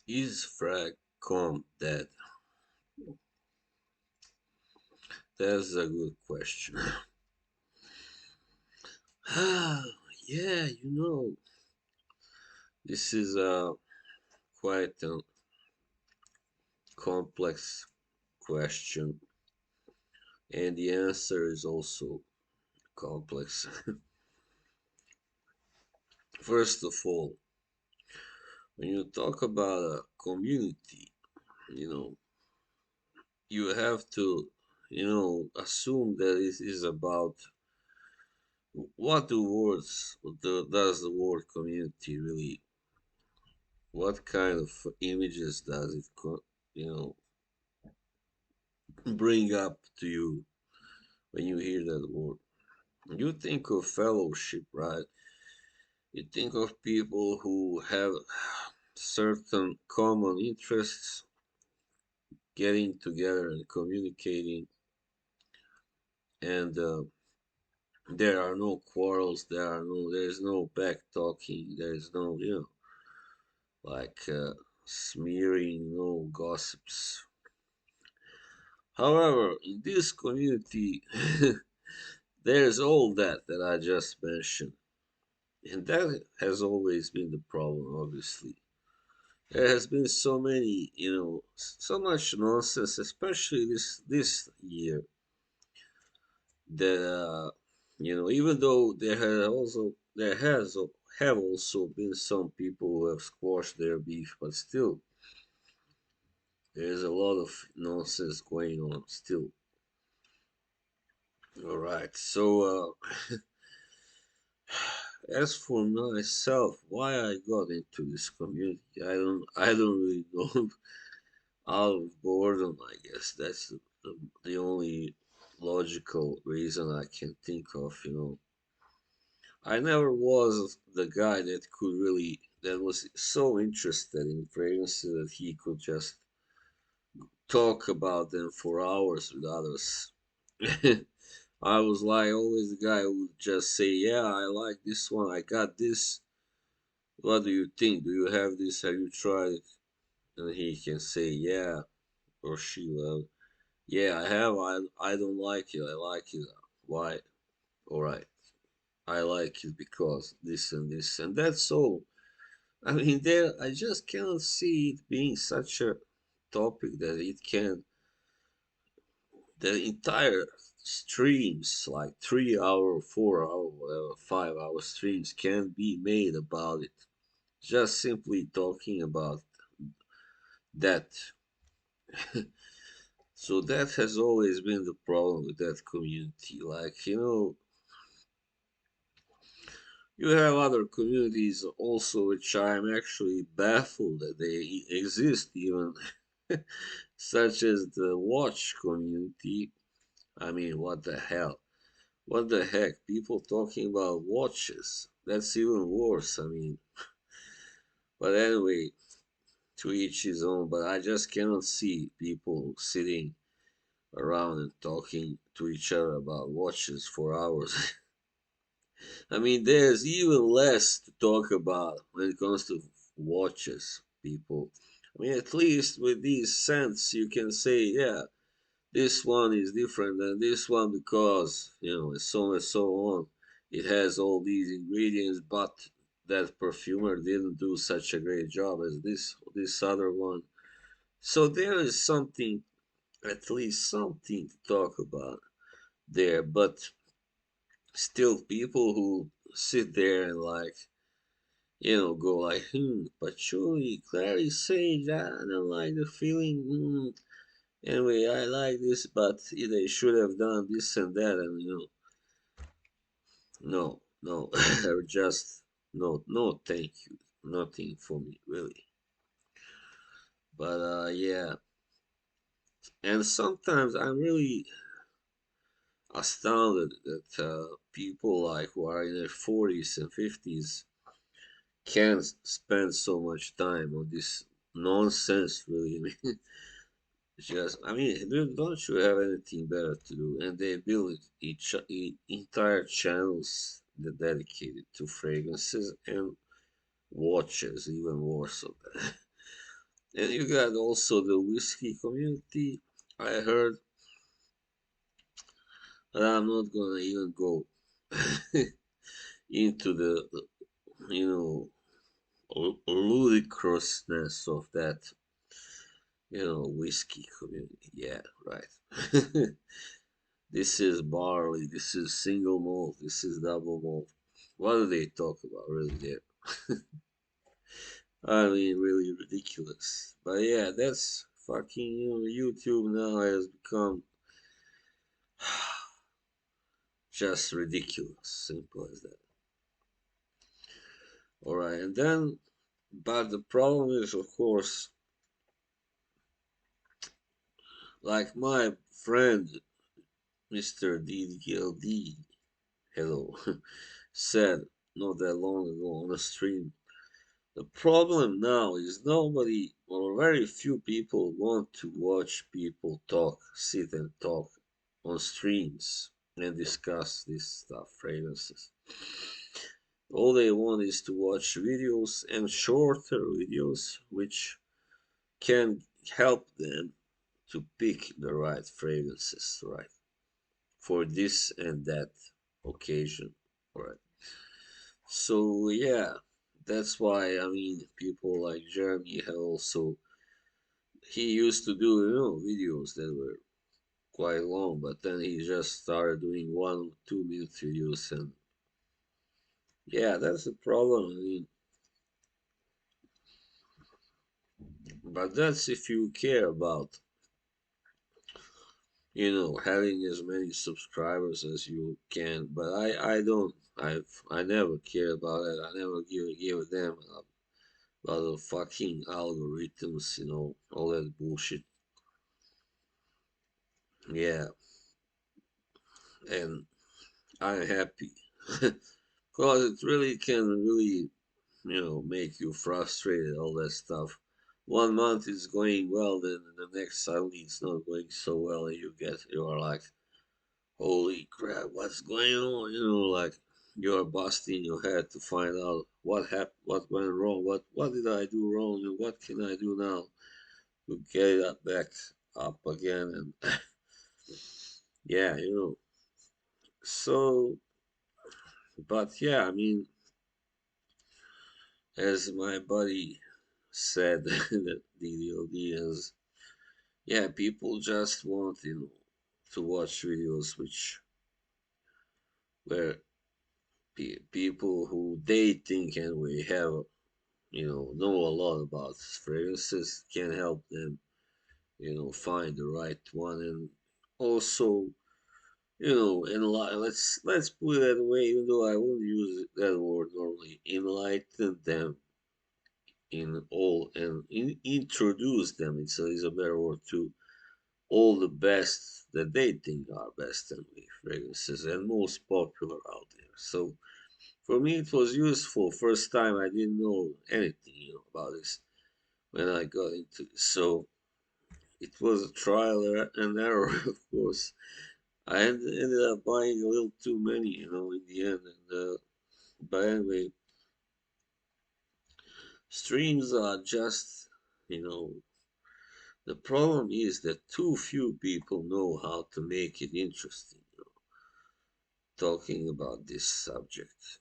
Is FragComm dead? That's a good question. Yeah, this is a quite a complex question, and the answer is also complex. First of all, when you talk about a community, you know, you have to, assume that it is about does the word community really, what kind of images does it, you know, bring up to you when you hear that word? You think of fellowship, right? You think of people who have certain common interests, getting together and communicating, and there are no quarrels. There's no back talking. There's no, like smearing, no gossips. However, in this community, there's all that I just mentioned, and that has always been the problem. Obviously, there has been so many, so much nonsense, especially this year. That even though there has have also been some people who have squashed their beef, but still, there's a lot of nonsense going on still. All right, so as for myself, why I got into this community, I don't really know. Out of boredom, I guess that's the only logical reason I can think of. I never was the guy that was so interested in fragrances that he could just talk about them for hours with others. I was like always the guy who would just say, "Yeah, I like this one. I got this. What do you think? Do you have this? Have you tried it?" And he can say, "Yeah," or she will. "Yeah, I have. I don't like it. I like it. Why? All right. I like it because this and this, and that's all." I mean, I just cannot see it being such a topic that the entire streams, like 3 hour, 4 hour, whatever, 5 hour streams, can be made about it. Just simply talking about that. So that has always been the problem with that community. Like, you have other communities also, which I'm actually baffled that they exist even, such as the watch community. I mean, what the hell? What the heck? People talking about watches. That's even worse. I mean, but anyway, to each his own. But I just cannot see people sitting around and talking to each other about watches for hours. I mean, there's even less to talk about when it comes to watches, people. I mean, at least with these scents, you can say, yeah, this one is different than this one because, and so and so on. It has all these ingredients, but that perfumer didn't do such a great job as this other one. So there is something, at least something to talk about there. But still, people who sit there and like, go like, patchouli, clary, sage. I don't like the feeling. Anyway, I like this, but they should have done this and that, and no, no, or just no, no, thank you, nothing for me really. But yeah, and sometimes I'm really astounded that people like who are in their 40s and 50s can spend so much time on this nonsense. Really, I mean, just I mean, don't you have anything better to do? And they build entire channels that dedicated to fragrances and watches, even more so. And you got also the whiskey community. I heard, but I'm not gonna even go into the you know ludicrousness of that whiskey community. Yeah, right. This is barley. This is single malt. This is double malt. What do they talk about really there? I mean, really ridiculous. But yeah, that's fucking YouTube now has become just ridiculous. Simple as that. All right, and then, but the problem is, of course, like my friend Mr. DDLD, hello, said not that long ago on a stream. The problem now is nobody or very few people want to watch people talk, sit and talk on streams and discuss this stuff, fragrances. All they want is to watch videos and shorter videos, which can help them to pick the right fragrances, right, for this and that occasion, right? So yeah, that's why I mean people like Jeremy have also he used to do videos that were quite long, but then he just started doing 1 2 minute videos, and yeah, that's the problem. I mean, but that's if you care about having as many subscribers as you can. But I don't. I never care about it. I never give a damn about the fucking algorithms. All that bullshit. Yeah, and I'm happy because it really can make you frustrated. All that stuff. 1 month is going well, then the next suddenly it's not going so well, and you are like, holy crap, what's going on? Like you're busting your head to find out what happened, what went wrong, what did I do wrong, and what can I do now to get it back up again? And yeah, So, but yeah, I mean, as my buddy said, that DDLD is, yeah, people just want to watch videos where people who they think anyway have know a lot about fragrances can help them, find the right one, and also, let's put it that way, even though I wouldn't use that word normally, enlighten them in all and introduce them. It's a better word to all the best that they think are best anyway, fragrances and most popular out there. So for me, it was useful. First time I didn't know anything, about this when I got into this. So it was a trial and error, of course. I ended up buying a little too many, in the end. And but anyway, streams are just, you know, the problem is that too few people know how to make it interesting, talking about this subject.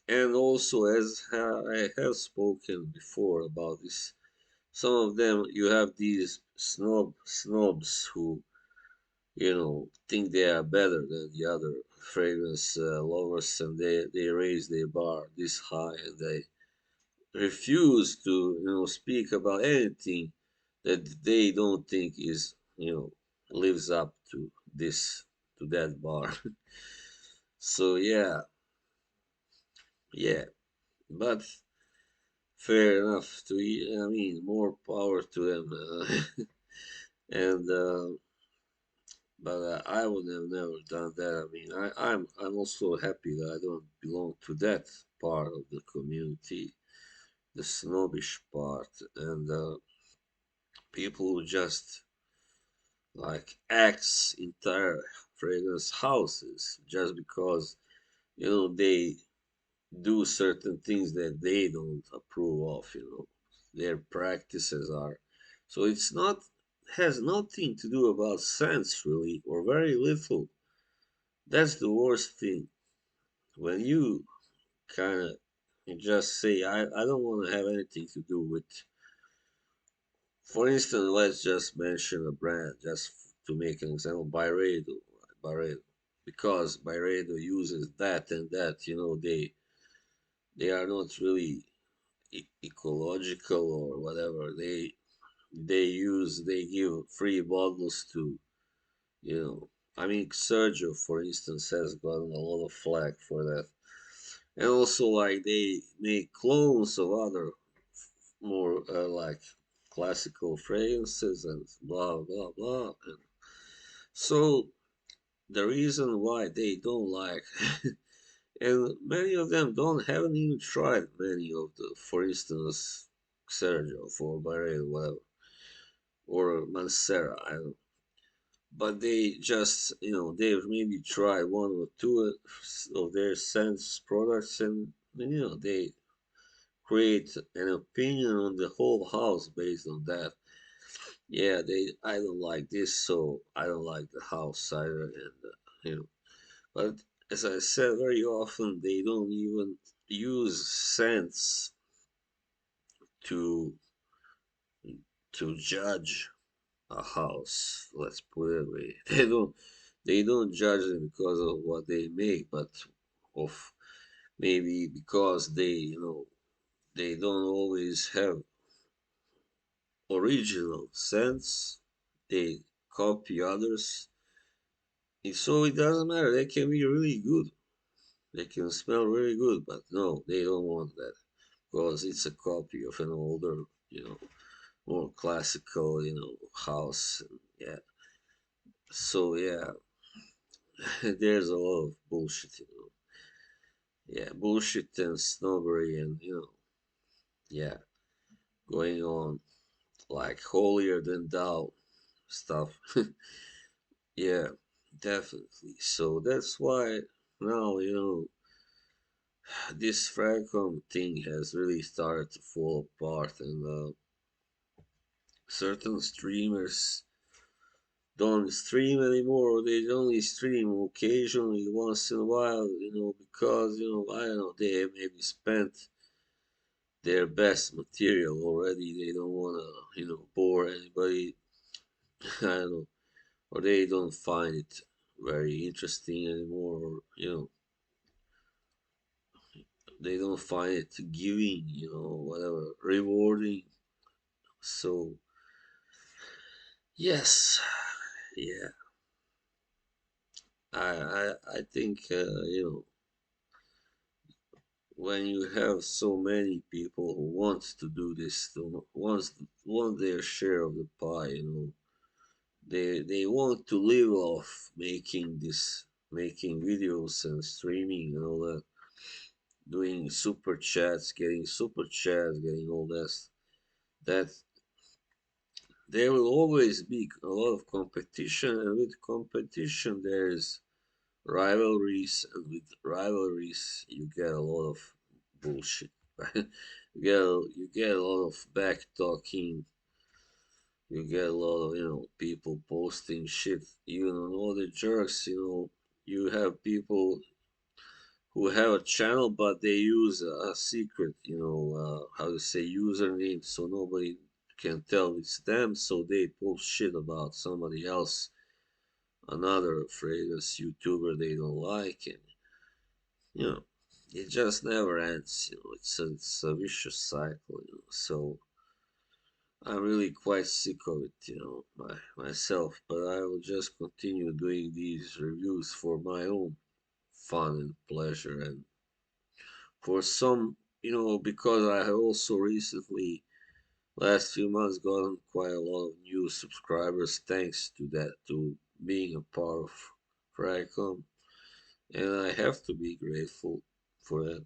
And also, as I have spoken before about this, some of them you have these snobs who think they are better than the other fragrance lovers, and they raise their bar this high, and they refuse to speak about anything that they don't think is lives up to this to that bar. So yeah, yeah, but fair enough to I mean, more power to them. And but I would have never done that. I mean, I'm also happy that I don't belong to that part of the community, the snobbish part, and people who just like axe entire fragrance houses just because they do certain things that they don't approve of. their practices are. So it's not has nothing to do about sense really, or very little. That's the worst thing. When you kind of just say, I don't want to have anything to do with, for instance, let's just mention a brand just to make an example, Byredo. Byredo. Because Byredo uses that and that, they are not really ecological or whatever. They give free bottles to, you know, I mean, Sergio, for instance, has gotten a lot of flack for that. And also, like, they make clones of other more like classical fragrances and blah, blah, blah. And so, the reason why they don't like, and many of them haven't even tried many of the, for instance, Sergio for Barret, whatever, or Mancera, I don't. But they just, they've maybe tried one or two of their scents products, and they create an opinion on the whole house based on that. Yeah, I don't like this, so I don't like the house either, and but as I said, very often they don't even use scents to judge a house. Let's put it away. They don't judge them because of what they make, but of maybe because they don't always have original sense. They copy others. And so it doesn't matter. They can be really good. They can smell really good, but no, they don't want that because it's a copy of an older, more classical, house. Yeah. So yeah, there's a lot of bullshit. Yeah, bullshit and snobbery and yeah, going on like holier than thou stuff. Yeah, definitely. So that's why now this FragComm thing has really started to fall apart, and certain streamers don't stream anymore, or they only stream occasionally once in a while, because I don't know, they have maybe spent their best material already. They don't want to, bore anybody. I don't know, or they don't find it very interesting anymore, or they don't find it giving, whatever, rewarding. So yes, yeah, I think when you have so many people who want to do this, who want their share of the pie, they want to live off making videos and streaming and all that, doing super chats, getting all that. That there will always be a lot of competition, and with competition there's rivalries, and with rivalries you get a lot of bullshit. Right? You get a lot of back talking. You get a lot of people posting shit even on all the jerks. You have people who have a channel, but they use a secret, how to say, username, so nobody can tell it's them. So they post shit about somebody else, another fragrance YouTuber they don't like, and you know, it just never ends. It's a vicious cycle. So I'm really quite sick of it, myself. But I will just continue doing these reviews for my own fun and pleasure, and for some, because I have also recently, last few months, gotten quite a lot of new subscribers thanks to that, to being a part of FragComm, and I have to be grateful for that.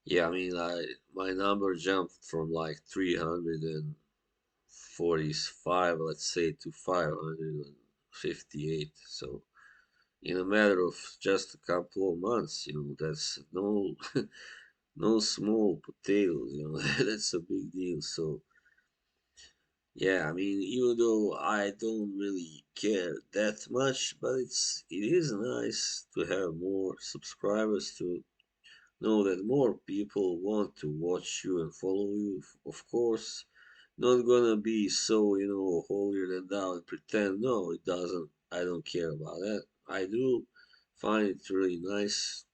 Yeah, I mean, my number jumped from like 345, let's say, to 558. So in a matter of just a couple of months, that's no no small potatoes, you know, that's a big deal. So yeah, I mean, even though I don't really care that much, but it is nice to have more subscribers, to know that more people want to watch you and follow you. Of course, not gonna be so, holier than thou and pretend. No, it doesn't. I don't care about that. I do find it really nice,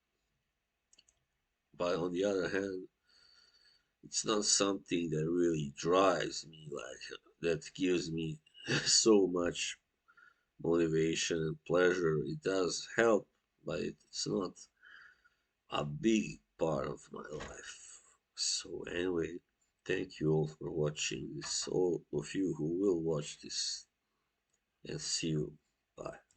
but on the other hand, it's not something that really drives me, like that gives me so much motivation and pleasure. It does help, but it's not a big part of my life. So anyway, thank you all for watching this, all of you who will watch this, and see you. Bye.